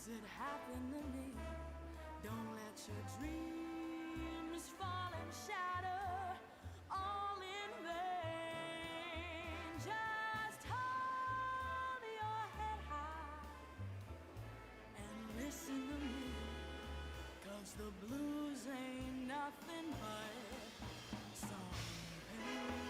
it happen to me? Don't let your dreams fall and shatter all in vain. Just hold your head high and listen to me, 'cause the blues ain't nothing but some pain.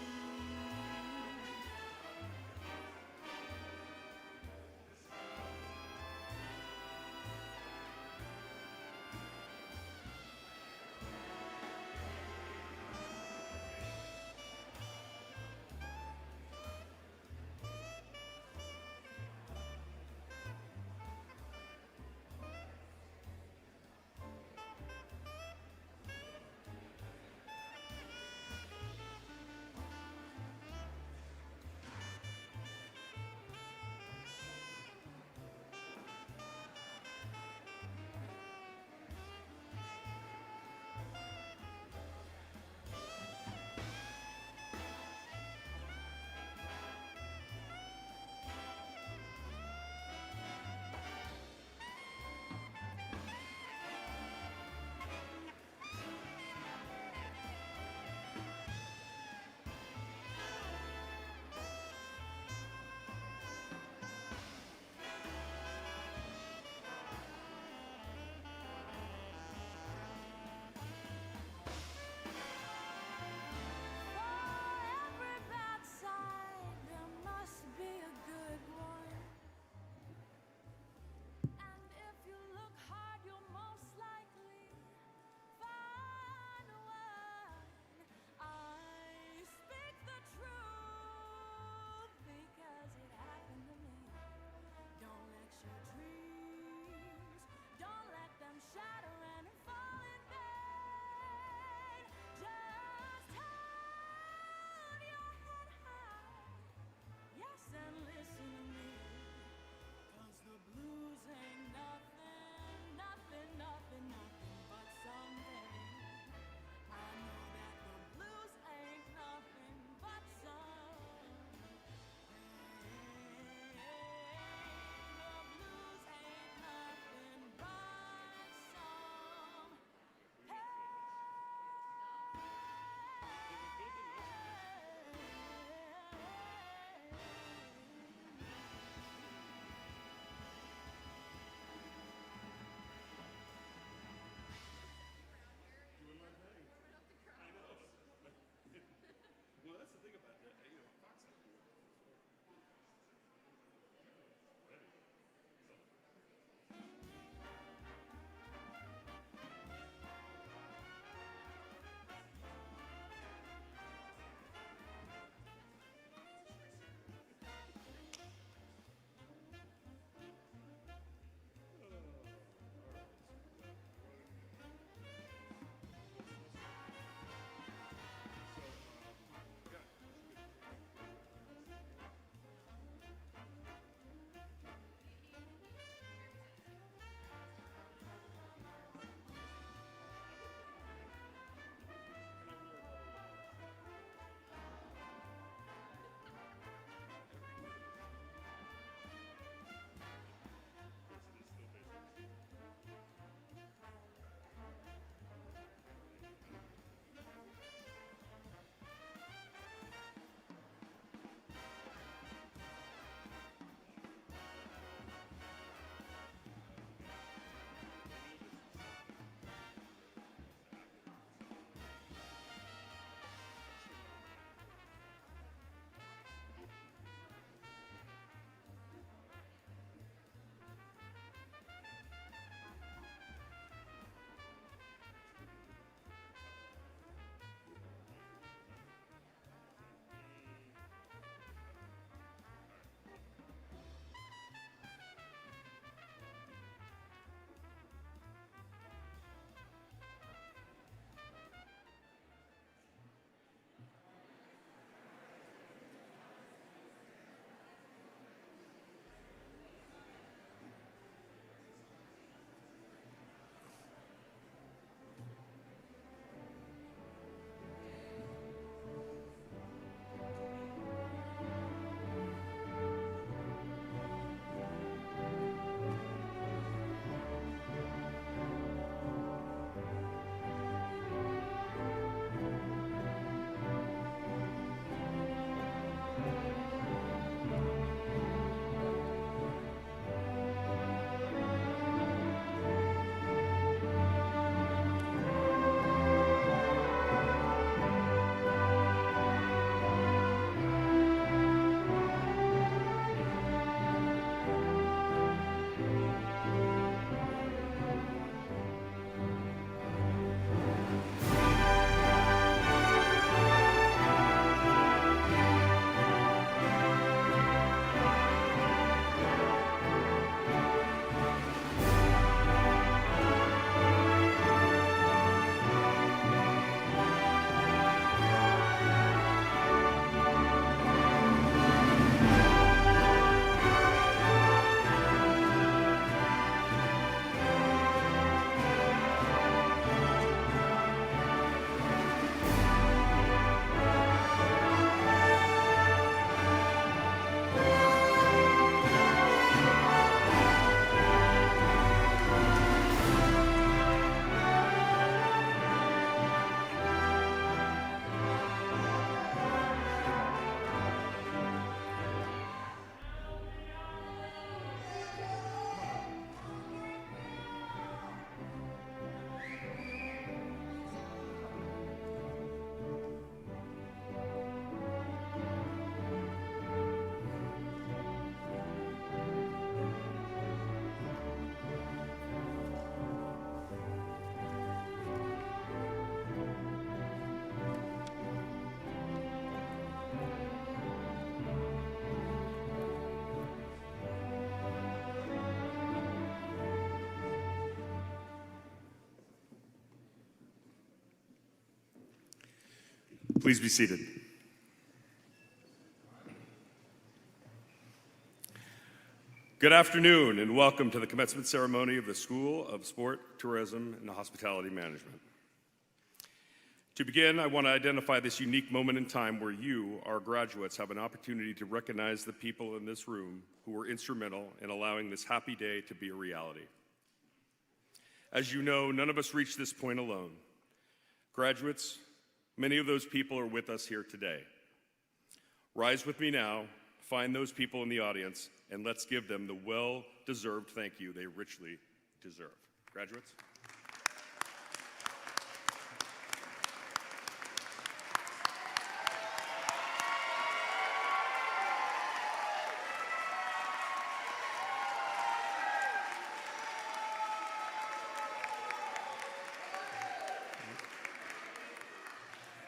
Please be seated. Good afternoon and welcome to the commencement ceremony of the School of Sport, Tourism, and Hospitality Management. To begin, I want to identify this unique moment in time where you, our graduates, have an opportunity to recognize the people in this room who were instrumental in allowing this happy day to be a reality. As you know, none of us reached this point alone. Graduates, many of those people are with us here today. Rise with me now, find those people in the audience, and let's give them the well-deserved thank you they richly deserve. Graduates.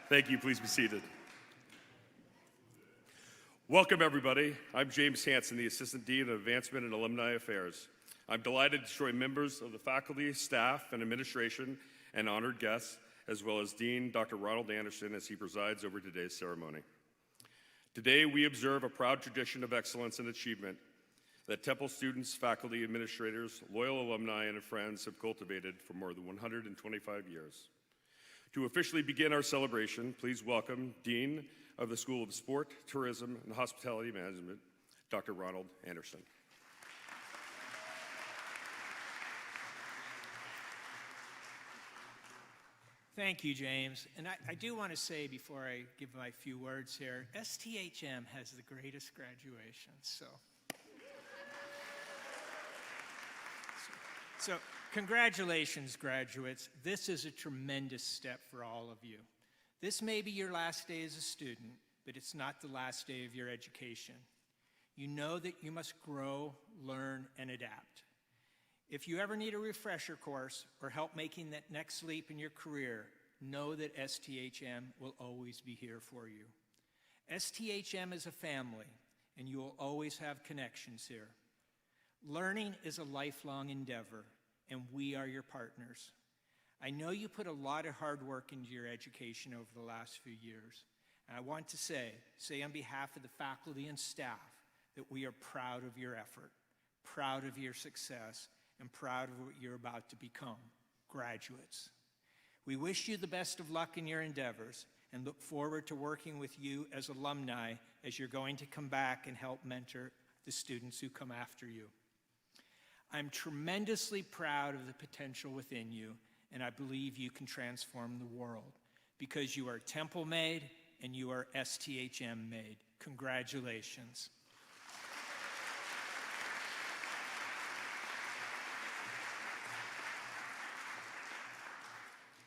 Thank you. Please be seated. Welcome, everybody. I'm James Hanson, the Assistant Dean of Advancement and Alumni Affairs. I'm delighted to join members of the faculty, staff, and administration and honored guests, as well as Dean Dr. Ronald Anderson as he presides over today's ceremony. Today, we observe a proud tradition of excellence and achievement that Temple students, faculty, administrators, loyal alumni, and friends have cultivated for more than 125 years. To officially begin our celebration, please welcome Dean of the School of Sport, Tourism, and Hospitality Management, Dr. Ronald Anderson. Thank you, James. And I do want to say before I give my few words here, STHM has the greatest graduation, So congratulations, graduates. This is a tremendous step for all of you. This may be your last day as a student, but it's not the last day of your education. You know that you must grow, learn, and adapt. If you ever need a refresher course or help making that next leap in your career, know that STHM will always be here for you. STHM is a family, and you will always have connections here. Learning is a lifelong endeavor, and we are your partners. I know you put a lot of hard work into your education over the last few years, and I want to say on behalf of the faculty and staff that we are proud of your effort, proud of your success, and proud of what you're about to become, graduates. We wish you the best of luck in your endeavors and look forward to working with you as alumni as you're going to come back and help mentor the students who come after you. I'm tremendously proud of the potential within you, and I believe you can transform the world because you are Temple-made and you are STHM-made. Congratulations.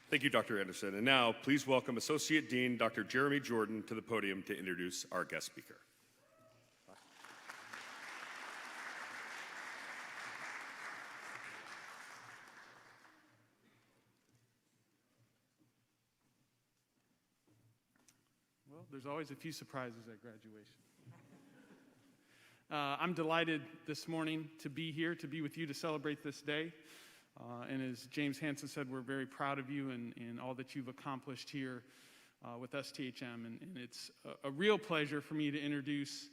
Thank you, Dr. Anderson. And now, please welcome Associate Dean Dr. Jeremy Jordan to the podium to introduce our guest speaker. Well, there's always a few surprises at graduation. I'm delighted this morning to be here, to be with you to celebrate this day. And as James Hanson said, we're very proud of you and all that you've accomplished here with STHM. And it's a real pleasure for me to introduce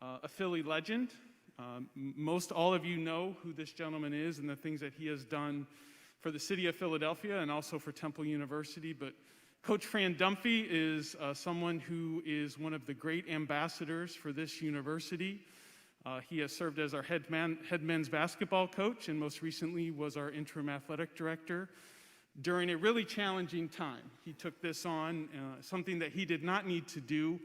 a Philly legend. Most all of you know who this gentleman is and the things that he has done for the city of Philadelphia and also for Temple University. But Coach Fran Dunphy is someone who is one of the great ambassadors for this university. He has served as our head men's basketball coach and most recently was our interim athletic director during a really challenging time. He took this on, something that he did not need to do,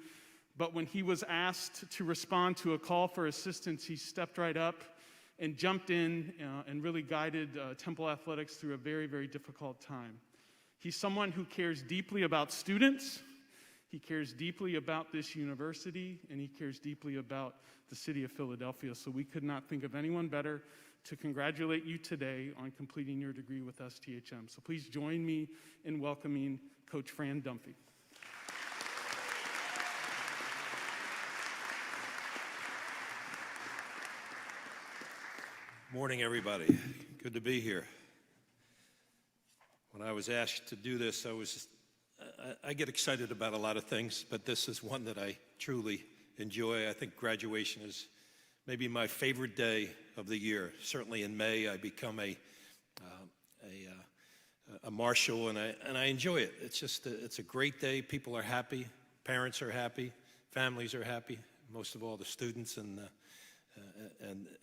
but when he was asked to respond to a call for assistance, he stepped right up and jumped in and really guided Temple Athletics through a very, very difficult time. He's someone who cares deeply about students, he cares deeply about this university, and he cares deeply about the city of Philadelphia. So we could not think of anyone better to congratulate you today on completing your degree with STHM. So please join me in welcoming Coach Fran Dunphy. Morning, everybody. Good to be here. When I was asked to do this, I was I get excited about a lot of things, but this is one that I truly enjoy. I think graduation is maybe my favorite day of the year. Certainly in May, I become a marshal, and I enjoy it. It's a great day. People are happy, parents are happy, families are happy. Most of all, the students and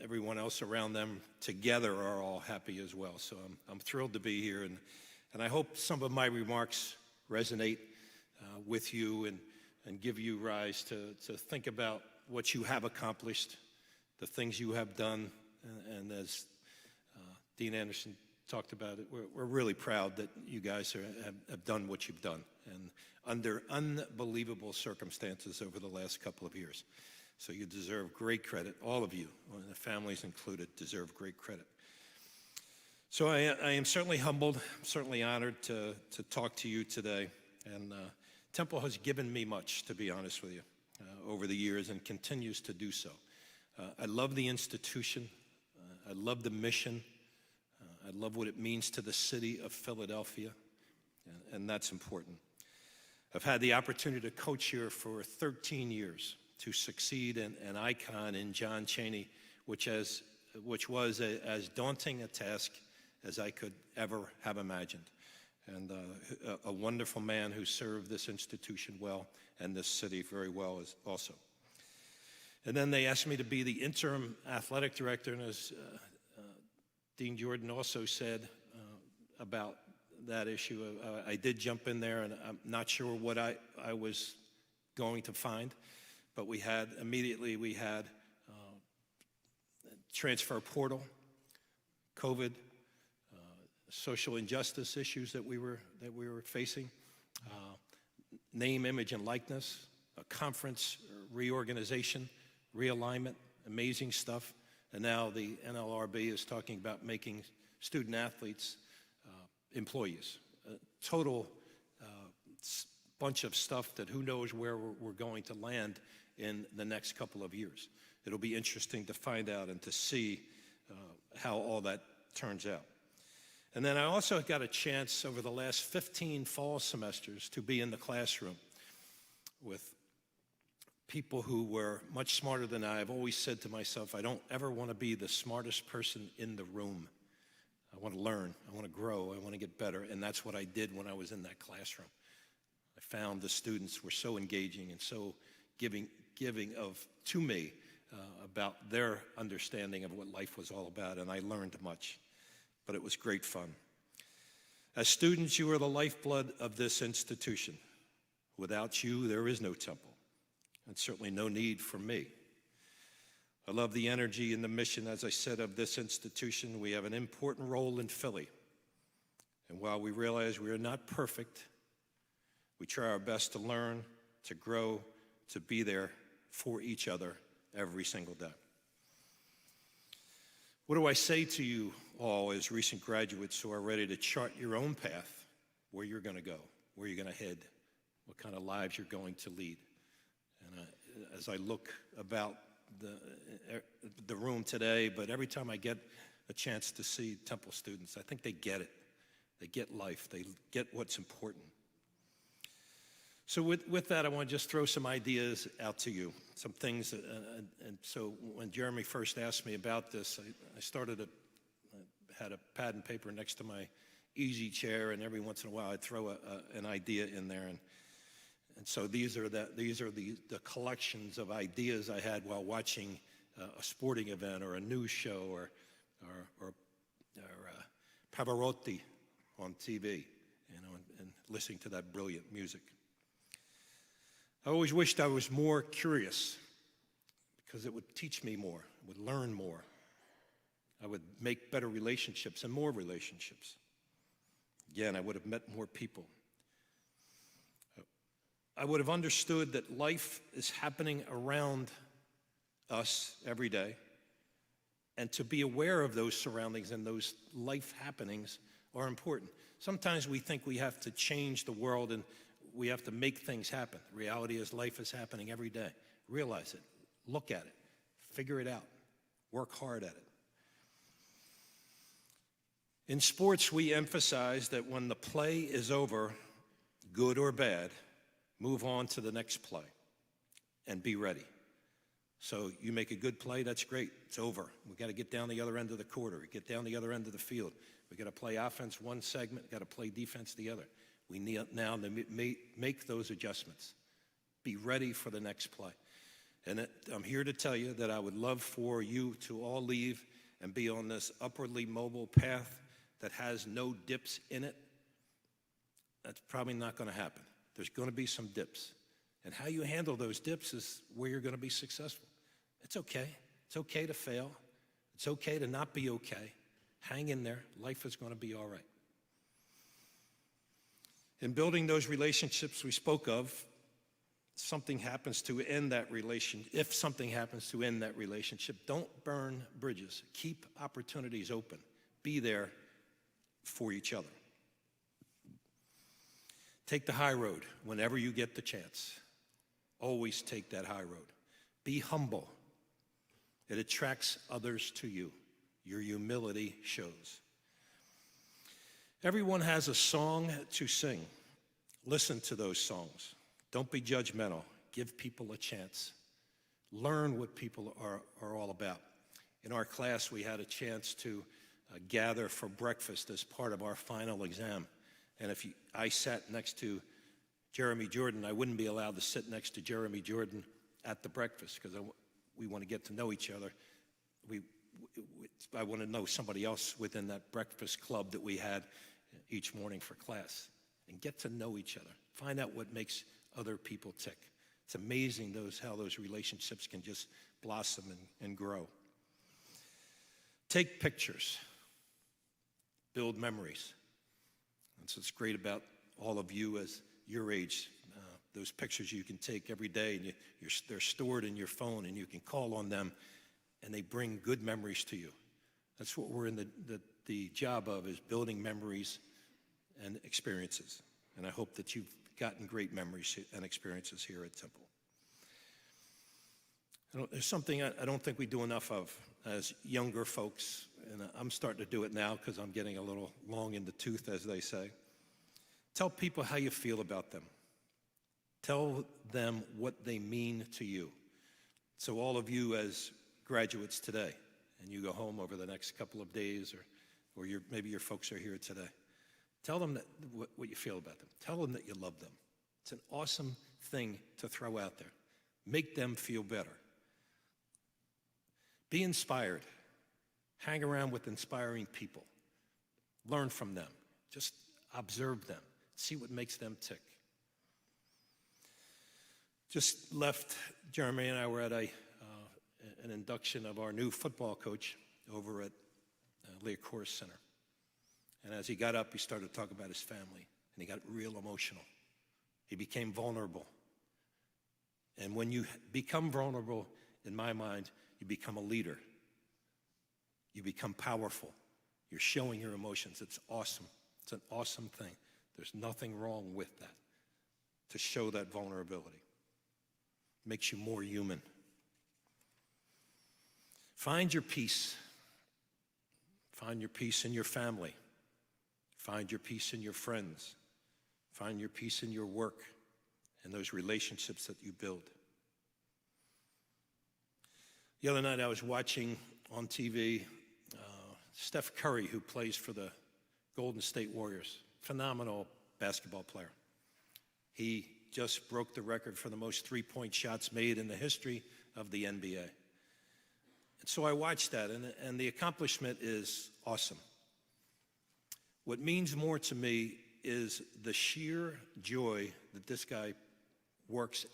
everyone else around them together are all happy as well. So I'm thrilled to be here, and I hope some of my remarks resonate with you and give you rise to think about what you have accomplished, the things you have done, and as Dean Anderson talked about it, we're really proud that you guys have done what you've done, and under unbelievable circumstances over the last couple of years. So you deserve great credit. All of you, and the families included, deserve great credit. So I am certainly humbled, certainly honored to talk to you today. And Temple has given me much, to be honest with you, over the years, and continues to do so. I love the institution. I love the mission. I love what it means to the city of Philadelphia, and that's important. I've had the opportunity to coach here for 13 years, to succeed an icon in John Chaney, which was as daunting a task as I could ever have imagined. And a wonderful man who served this institution well and this city very well also. And then they asked me to be the interim athletic director, and as Dean Jordan also said about that issue, I did jump in there, and I'm not sure what I was going to find. But we had transfer portal, COVID, social injustice issues that we were facing, name, image, and likeness, a conference reorganization, realignment, amazing stuff. And now the NLRB is talking about making student athletes employees. Total bunch of stuff that who knows where we're going to land in the next couple of years. It'll be interesting to find out and to see how all that turns out. And then I also got a chance over the last 15 fall semesters to be in the classroom with people who were much smarter than I. I've always said to myself, I don't ever want to be the smartest person in the room. I want to learn, I want to grow, I want to get better, and that's what I did when I was in that classroom. I found the students were so engaging and so giving to me about their understanding of what life was all about, and I learned much, but it was great fun. As students, you are the lifeblood of this institution. Without you, there is no Temple, and certainly no need for me. I love the energy and the mission, as I said, of this institution. We have an important role in Philly, and while we realize we are not perfect, we try our best to learn, to grow, to be there for each other every single day. What do I say to you all as recent graduates who are ready to chart your own path, where you're going to go, where you're going to head, what kind of lives you're going to lead? And as I look about the room today, but every time I get a chance to see Temple students, I think they get it. They get life. They get what's important. So with that, I want to just throw some ideas out to you, some things. And so when Jeremy first asked me about this, I had a pad and paper next to my easy chair, and every once in a while I'd throw an idea in there. And so these are the collections of ideas I had while watching a sporting event or a news show or Pavarotti on TV, and listening to that brilliant music. I always wished I was more curious because it would teach me more, I would learn more. I would make better relationships and more relationships. Again, I would have met more people. I would have understood that life is happening around us every day, and to be aware of those surroundings and those life happenings are important. Sometimes we think we have to change the world and we have to make things happen. The reality is life is happening every day. Realize it, look at it, figure it out, work hard at it. In sports, we emphasize that when the play is over, good or bad, move on to the next play and be ready. So you make a good play, that's great. It's over. We got to get down the other end of the quarter, get down the other end of the field. We got to play offense one segment, got to play defense the other. We need now to make those adjustments. Be ready for the next play. And I'm here to tell you that I would love for you to all leave and be on this upwardly mobile path that has no dips in it. That's probably not going to happen. There's going to be some dips. And how you handle those dips is where you're going to be successful. It's okay. It's okay to fail. It's okay to not be okay. Hang in there. Life is going to be all right. In building those relationships we spoke of, something happens to end that relationship. If something happens to end that relationship, don't burn bridges. Keep opportunities open. Be there for each other. Take the high road whenever you get the chance. Always take that high road. Be humble. It attracts others to you. Your humility shows. Everyone has a song to sing. Listen to those songs. Don't be judgmental. Give people a chance. Learn what people are all about. In our class, we had a chance to gather for breakfast as part of our final exam. And if I sat next to Jeremy Jordan, I wouldn't be allowed to sit next to Jeremy Jordan at the breakfast because we want to get to know each other. I want to know somebody else within that breakfast club that we had each morning for class and get to know each other. Find out what makes other people tick. It's amazing how those relationships can just blossom and grow. Take pictures. Build memories. That's what's great about all of you as your age. Those pictures you can take every day, and they're stored in your phone, and you can call on them, and they bring good memories to you. That's what we're in the job of, is building memories and experiences. And I hope that you've gotten great memories and experiences here at Temple. There's something I don't think we do enough of as younger folks, and I'm starting to do it now because I'm getting a little long in the tooth, as they say. Tell people how you feel about them. Tell them what they mean to you. So all of you as graduates today, and you go home over the next couple of days, or maybe your folks are here today, tell them what you feel about them. Tell them that you love them. It's an awesome thing to throw out there. Make them feel better. Be inspired. Hang around with inspiring people. Learn from them. Just observe them. See what makes them tick. Just left, Jeremy and I were at an induction of our new football coach over at Leah Corus Center. And as he got up, he started to talk about his family, and he got real emotional. He became vulnerable. And when you become vulnerable, in my mind, you become a leader. You become powerful. You're showing your emotions. It's awesome. It's an awesome thing. There's nothing wrong with that, to show that vulnerability. Makes you more human. Find your peace. Find your peace in your family. Find your peace in your friends. Find your peace in your work and those relationships that you build. The other night I was watching on TV Steph Curry, who plays for the Golden State Warriors. Phenomenal basketball player. He just broke the record for the most three-point shots made in the history of the NBA. And so I watched that, and the accomplishment is awesome. What means more to me is the sheer joy that this guy works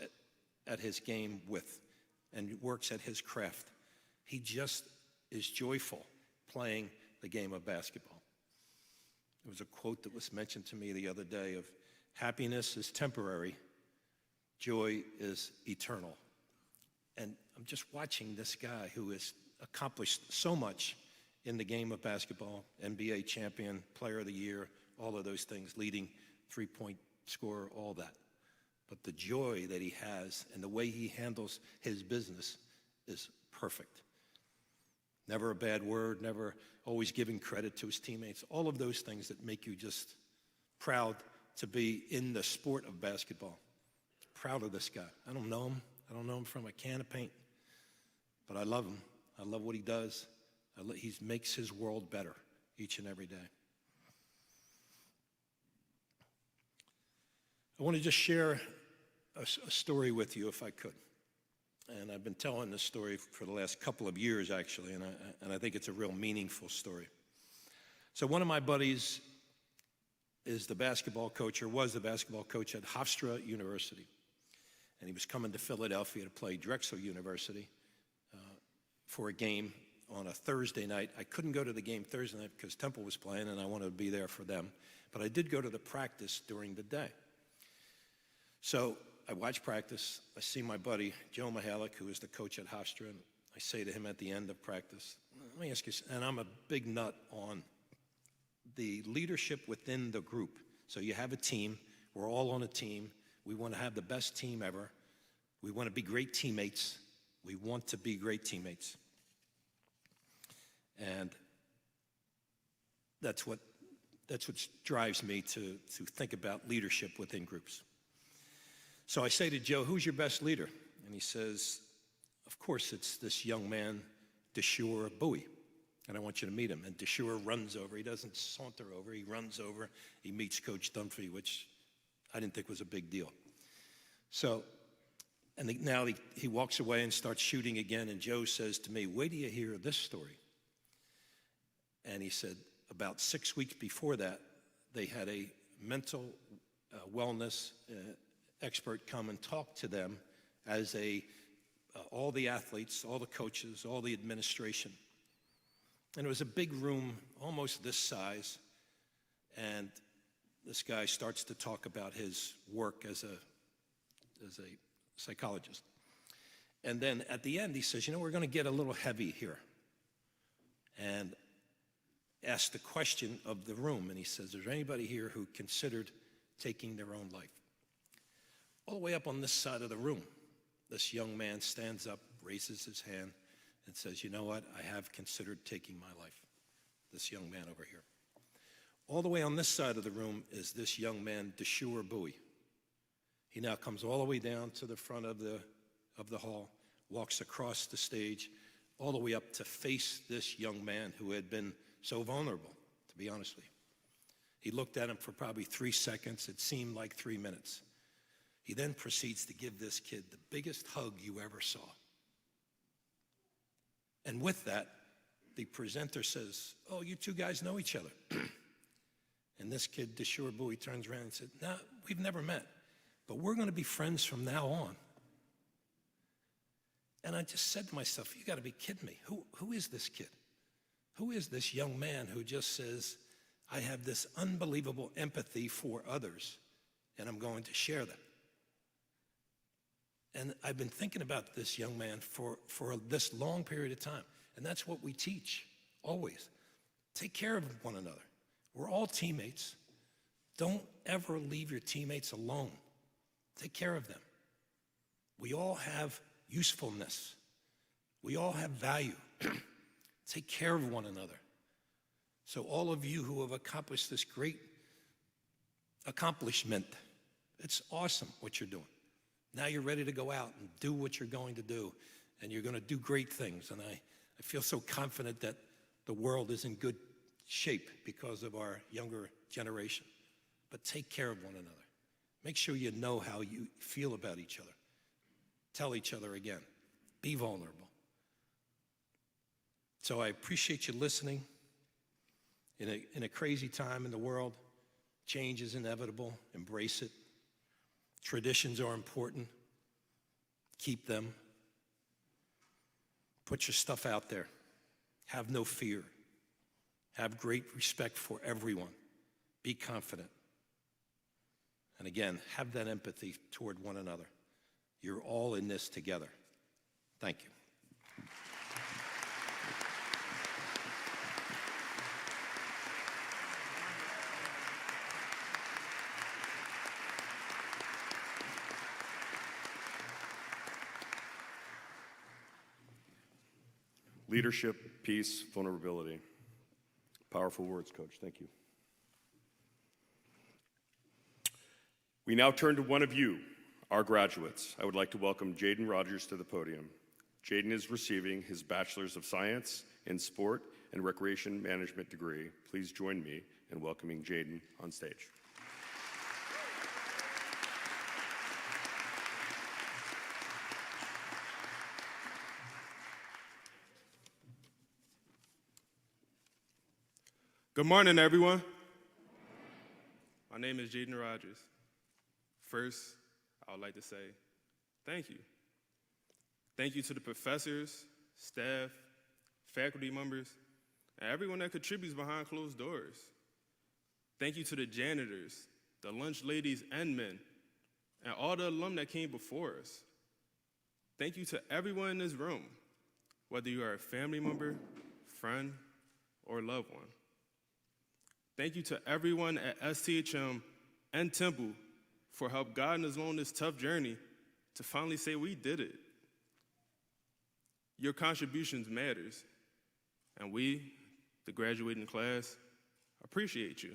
at his game with and works at his craft. He just is joyful playing the game of basketball. There was a quote that was mentioned to me the other day of, happiness is temporary, joy is eternal. And I'm just watching this guy who has accomplished so much in the game of basketball, NBA champion, player of the year, all of those things, leading three-point scorer, all that. But the joy that he has and the way he handles his business is perfect. Never a bad word, never always giving credit to his teammates, all of those things that make you just proud to be in the sport of basketball. Proud of this guy. I don't know him. I don't know him from a can of paint, but I love him. I love what he does. He makes his world better each and every day. I want to just share a story with you, if I could. And I've been telling this story for the last couple of years, actually, and I think it's a real meaningful story. So one of my buddies is the basketball coach, or was the basketball coach at Hofstra University. And he was coming to Philadelphia to play Drexel University for a game on a Thursday night. I couldn't go to the game Thursday night because Temple was playing, and I wanted to be there for them. But I did go to the practice during the day. So I watch practice. I see my buddy, Joe Mihalik, who is the coach at Hofstra, and I say to him at the end of practice, let me ask you, and I'm a big nut on the leadership within the group. So you have a team. We're all on a team. We want to have the best team ever. We want to be great teammates. We want to be great teammates. And that's what drives me to think about leadership within groups. So I say to Joe, who's your best leader? And he says, of course, it's this young man, Deshore Bowie. And I want you to meet him. And Deshore runs over. He doesn't saunter over. He runs over. He meets Coach Dunphy, which I didn't think was a big deal. So, and now he walks away and starts shooting again. And Joe says to me, wait till you hear this story. And he said, about 6 weeks before that, they had a mental wellness expert come and talk to them as all the athletes, all the coaches, all the administration. And it was a big room, almost this size, and this guy starts to talk about his work as a psychologist. And then at the end, he says, we're going to get a little heavy here. And asked the question of the room, and he says, is there anybody here who considered taking their own life? All the way up on this side of the room, this young man stands up, raises his hand, and says, you know what, I have considered taking my life. This young man over here. All the way on this side of the room is this young man, Deshore Bowie. He now comes all the way down to the front of the hall, walks across the stage, all the way up to face this young man who had been so vulnerable, to be honest with you. He looked at him for probably 3 seconds. It seemed like 3 minutes. He then proceeds to give this kid the biggest hug you ever saw. And with that, the presenter says, oh, you two guys know each other. And this kid, Deshore Bowie, turns around and said, no, we've never met, but we're going to be friends from now on. And I just said to myself, you got to be kidding me. Who is this kid? Who is this young man who just says, I have this unbelievable empathy for others, and I'm going to share that? And I've been thinking about this young man for this long period of time. And that's what we teach, always. Take care of one another. We're all teammates. Don't ever leave your teammates alone. Take care of them. We all have usefulness. We all have value. Take care of one another. So all of you who have accomplished this great accomplishment, it's awesome what you're doing. Now you're ready to go out and do what you're going to do, and you're going to do great things. And I feel so confident that the world is in good shape because of our younger generation. But take care of one another. Make sure you know how you feel about each other. Tell each other again. Be vulnerable. So I appreciate you listening. In a crazy time in the world, change is inevitable. Embrace it. Traditions are important. Keep them. Put your stuff out there. Have no fear. Have great respect for everyone. Be confident. And again, have that empathy toward one another. You're all in this together. Thank you. Leadership, peace, vulnerability. Powerful words, Coach. Thank you. We now turn to one of you, our graduates. I would like to welcome Jaden Rogers to the podium. Jaden is receiving his Bachelor's of Science in Sport and Recreation Management degree. Please join me in welcoming Jaden on stage. Good morning, everyone. My name is Jaden Rogers. First, I would like to say thank you. Thank you to the professors, staff, faculty members, and everyone that contributes behind closed doors. Thank you to the janitors, the lunch ladies and men, and all the alum that came before us. Thank you to everyone in this room, whether you are a family member, friend, or loved one. Thank you to everyone at STHM and Temple for help guiding us along this tough journey to finally say we did it. Your contributions matters, and we, the graduating class, appreciate you.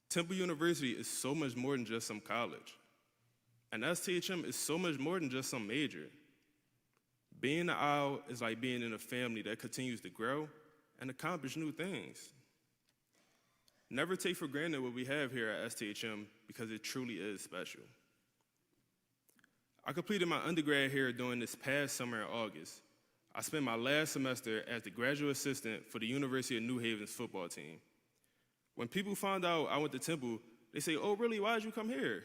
Temple University is so much more than just some college, and STHM is so much more than just some major. Being in the aisle is like being in a family that continues to grow and accomplish new things. Never take for granted what we have here at STHM because it truly is special. I completed my undergrad here during this past summer in August. I spent my last semester as the graduate assistant for the University of New Haven's football team. When people find out I went to Temple, they say, "Oh, really, why did you come here?"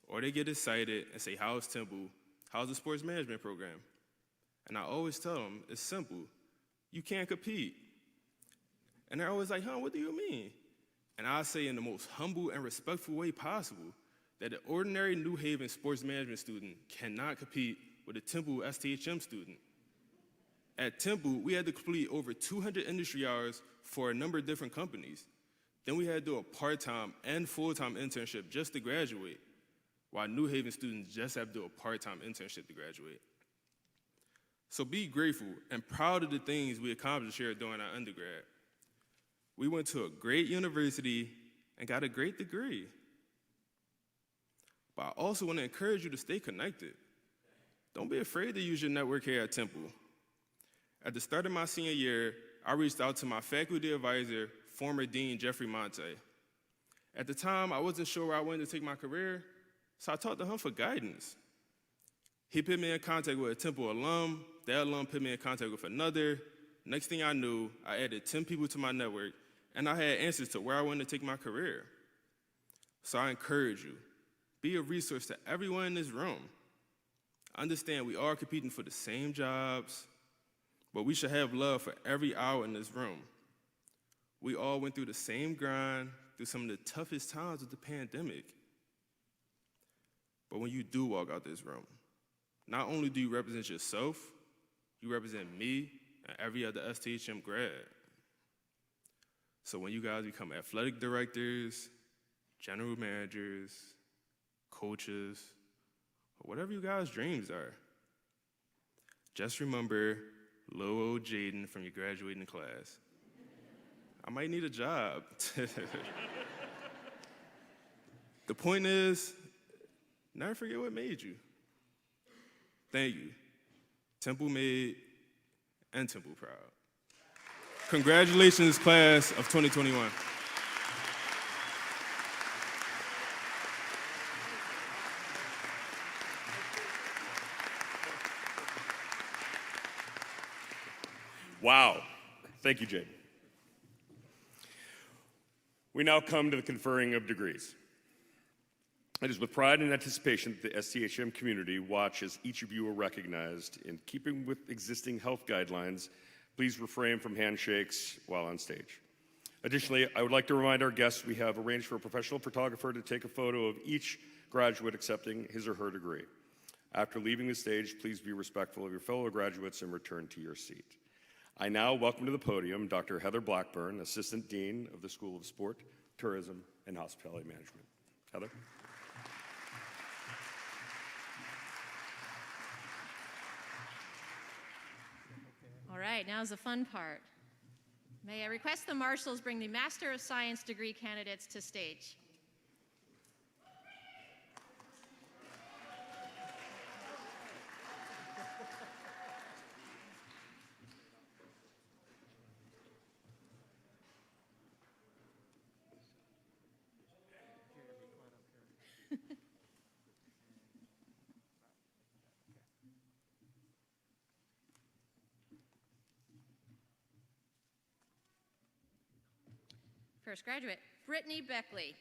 Or they get excited and say, "How's Temple? How's the sports management program?" And I always tell them, it's simple. You can't compete. And they're always like, "Huh, what do you mean?" And I say in the most humble and respectful way possible that an ordinary New Haven sports management student cannot compete with a Temple STHM student. At Temple, we had to complete over 200 industry hours for a number of different companies. Then we had to do a part-time and full-time internship just to graduate, while New Haven students just have to do a part-time internship to graduate. So be grateful and proud of the things we accomplished here during our undergrad. We went to a great university and got a great degree. But I also want to encourage you to stay connected. Don't be afraid to use your network here at Temple. At the start of my senior year, I reached out to my faculty advisor, former Dean Jeffrey Monte. At the time, I wasn't sure where I wanted to take my career, so I talked to him for guidance. He put me in contact with a Temple alum, that alum put me in contact with another. Next thing I knew, I added 10 people to my network, and I had answers to where I wanted to take my career. So I encourage you, be a resource to everyone in this room. Understand we are competing for the same jobs, but we should have love for every hour in this room. We all went through the same grind, through some of the toughest times of the pandemic. But when you do walk out this room, not only do you represent yourself, you represent me and every other STHM grad. So when you guys become athletic directors, general managers, coaches, or whatever you guys' dreams are, just remember little old Jaden from your graduating class. I might need a job. The point is, never forget what made you. Thank you. Temple made and Temple proud. Congratulations, class of 2021. Wow. Thank you, Jaden. We now come to the conferring of degrees. It is with pride and anticipation that the STHM community watch as each of you are recognized. In keeping with existing health guidelines, please refrain from handshakes while on stage. Additionally, I would like to remind our guests we have arranged for a professional photographer to take a photo of each graduate accepting his or her degree. After leaving the stage, please be respectful of your fellow graduates and return to your seat. I now welcome to the podium Dr. Heather Blackburn, Assistant Dean of the School of Sport, Tourism, and Hospitality Management. Heather. All right, now's the fun part. May I request the marshals bring the Master of Science degree candidates to stage? First graduate, Brittany Beckley.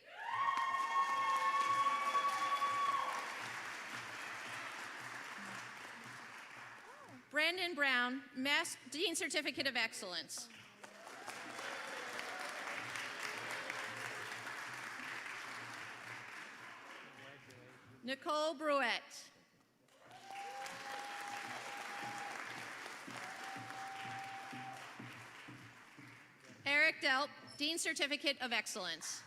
Brandon Brown, Dean Certificate of Excellence. Nicole Bruette. Eric Delp, Dean Certificate of Excellence.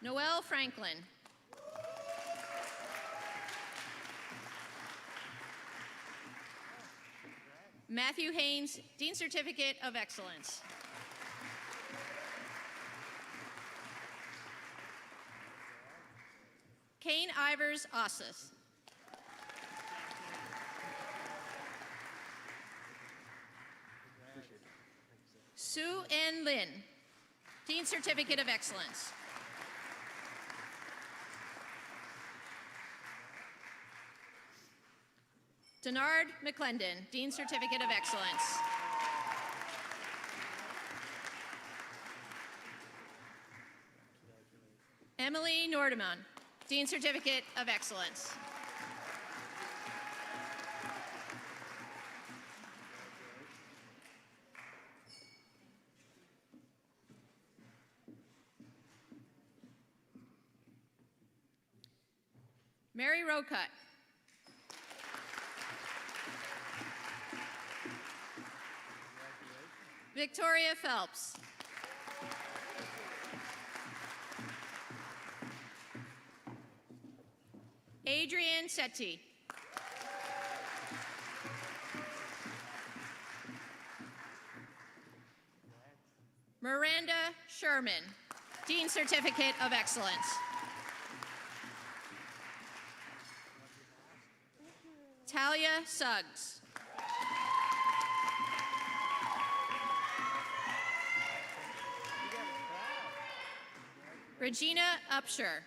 Noelle Franklin. Matthew Haynes, Dean Certificate of Excellence. Kane Ivers Ossis. Sue N. Lin, Dean Certificate of Excellence. Denard McClendon, Dean Certificate of Excellence. Emily Nordeman, Dean Certificate of Excellence. Mary Rocut. Victoria Phelps. Adrian Setti. Miranda Sherman, Dean Certificate of Excellence. Talia Suggs. Regina Upshur.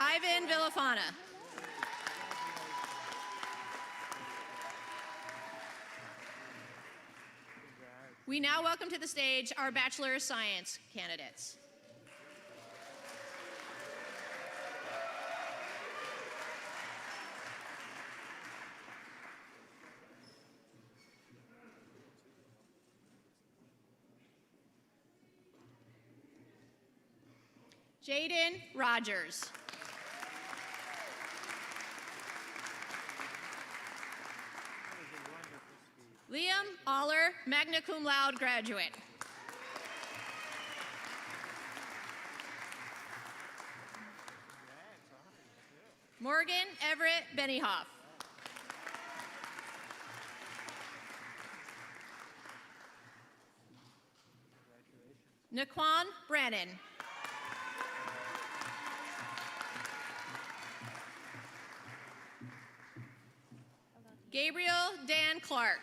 Ivan Villafana. We now welcome to the stage our Bachelor of Science candidates. Jaden Rogers. Liam Aller, magna cum laude graduate. Morgan Everett Benioff. Naquan Brannon. Gabriel Dan Clark.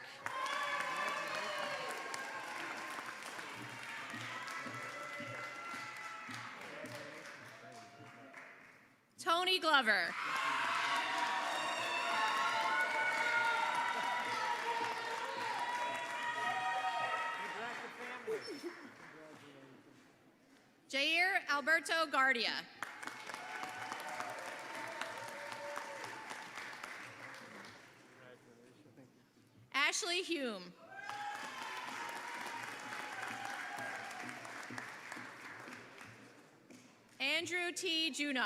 Tony Glover. Jair Alberto Guardia. Ashley Hume. Andrew T. Junod.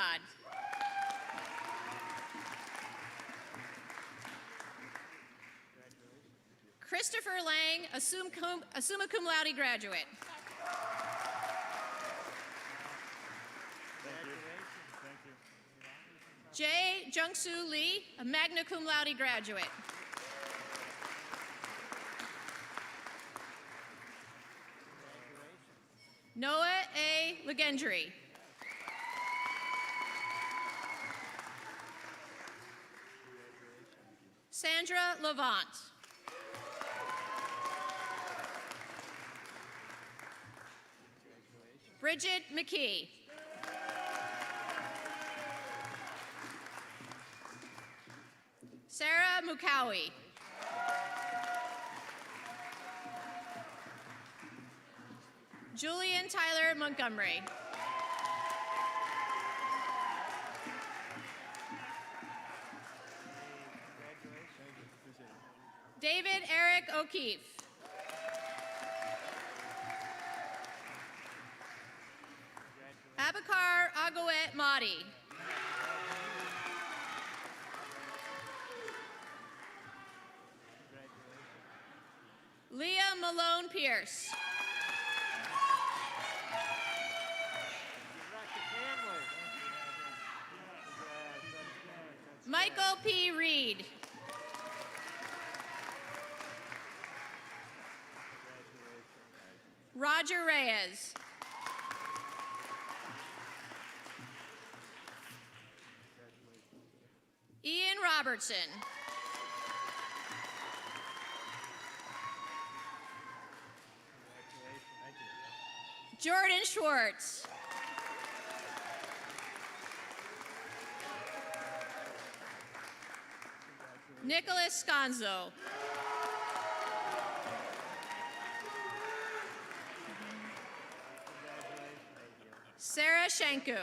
Christopher Lang, summa cum laude graduate. Jay Jungsu Lee, a magna cum laude graduate. Noah A. Legendry. Sandra Levant. Bridget McKee. Sarah Mukawi. Julian Tyler Montgomery. David Eric O'Keefe. Abakar Agawet Mahdi. Leah Malone Pierce. Michael P. Reed. Roger Reyes. Ian Robertson. Jordan Schwartz. Nicholas Sconzo. Sarah Shanku.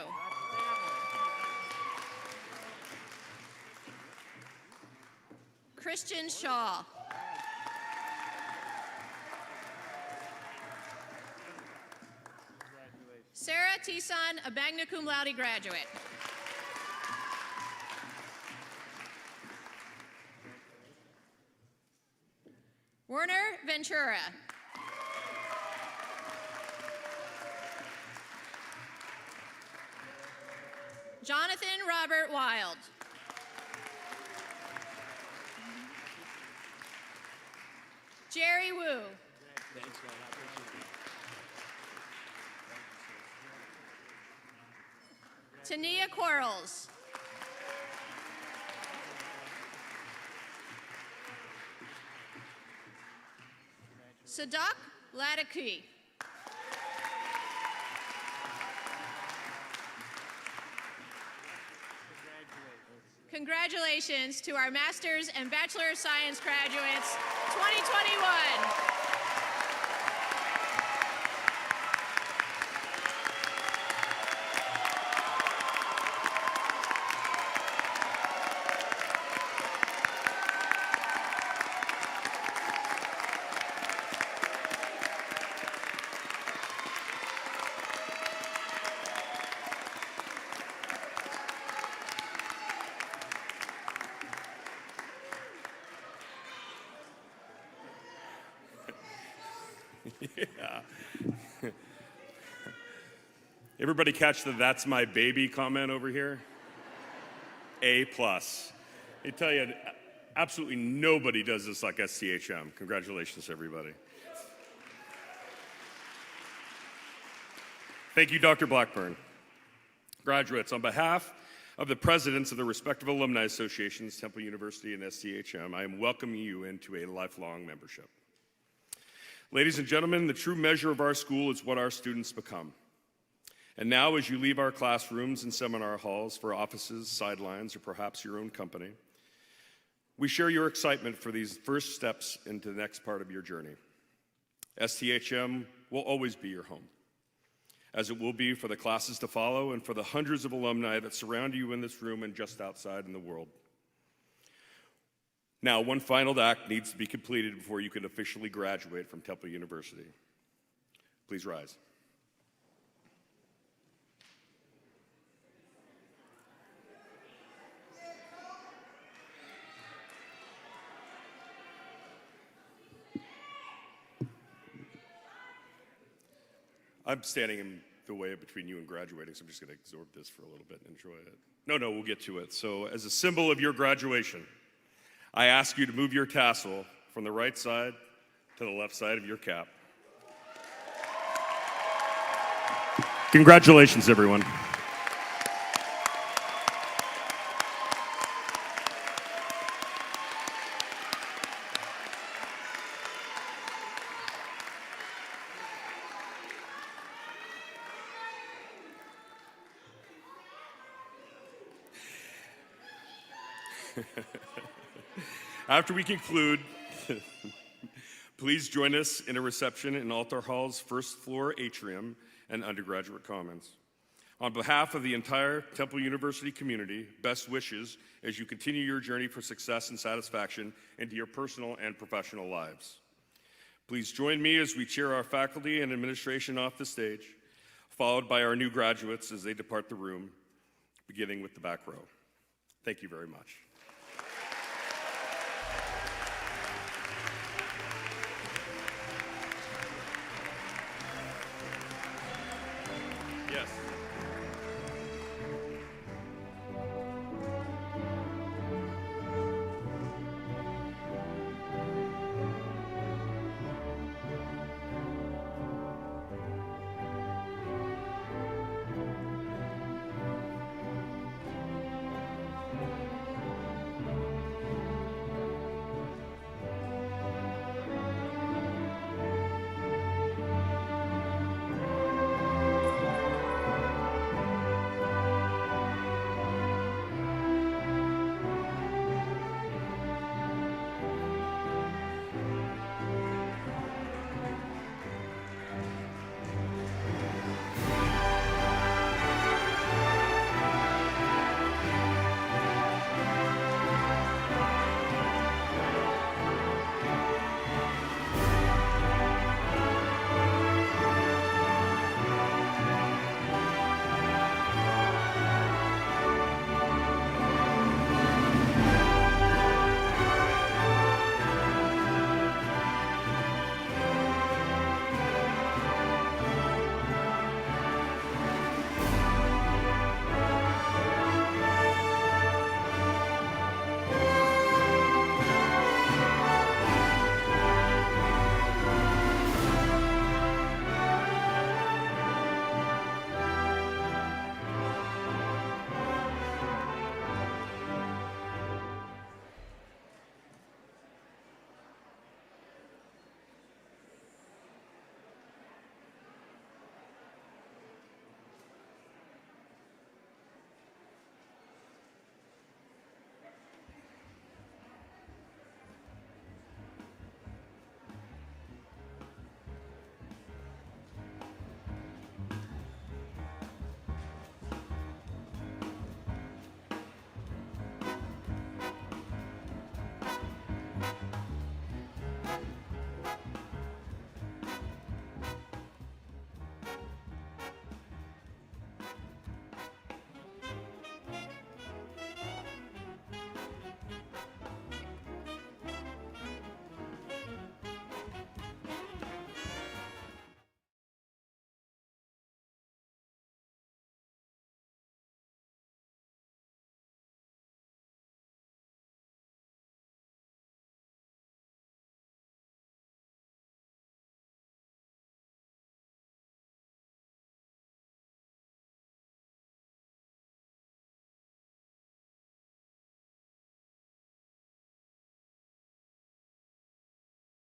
Christian Shaw. Sarah Tisan, a magna cum laude graduate. Werner Ventura. Jonathan Robert Wild. Jerry Wu. Tania Quarles. Sadak Ladaki. Congratulations to our Master's and Bachelor of Science graduates 2021. Yeah. Everybody catch the "that's my baby" comment over here? A+. I tell you, absolutely nobody does this like STHM. Congratulations, everybody. Thank you, Dr. Blackburn. Graduates, on behalf of the presidents of the respective alumni associations, Temple University and STHM, I am welcoming you into a lifelong membership. Ladies and gentlemen, the true measure of our school is what our students become. And now, as you leave our classrooms and seminar halls for offices, sidelines, or perhaps your own company, we share your excitement for these first steps into the next part of your journey. STHM will always be your home, as it will be for the classes to follow and for the hundreds of alumni that surround you in this room and just outside in the world. Now, one final act needs to be completed before you can officially graduate from Temple University. Please rise. I'm standing in the way between you and graduating, so I'm just going to absorb this for a little bit and enjoy it. No, we'll get to it. So, as a symbol of your graduation, I ask you to move your tassel from the right side to the left side of your cap. Congratulations, everyone. After we conclude, please join us in a reception in Altar Hall's first floor atrium and undergraduate commons. On behalf of the entire Temple University community, best wishes as you continue your journey for success and satisfaction into your personal and professional lives. Please join me as we cheer our faculty and administration off the stage, followed by our new graduates as they depart the room, beginning with the back row. Thank you very much.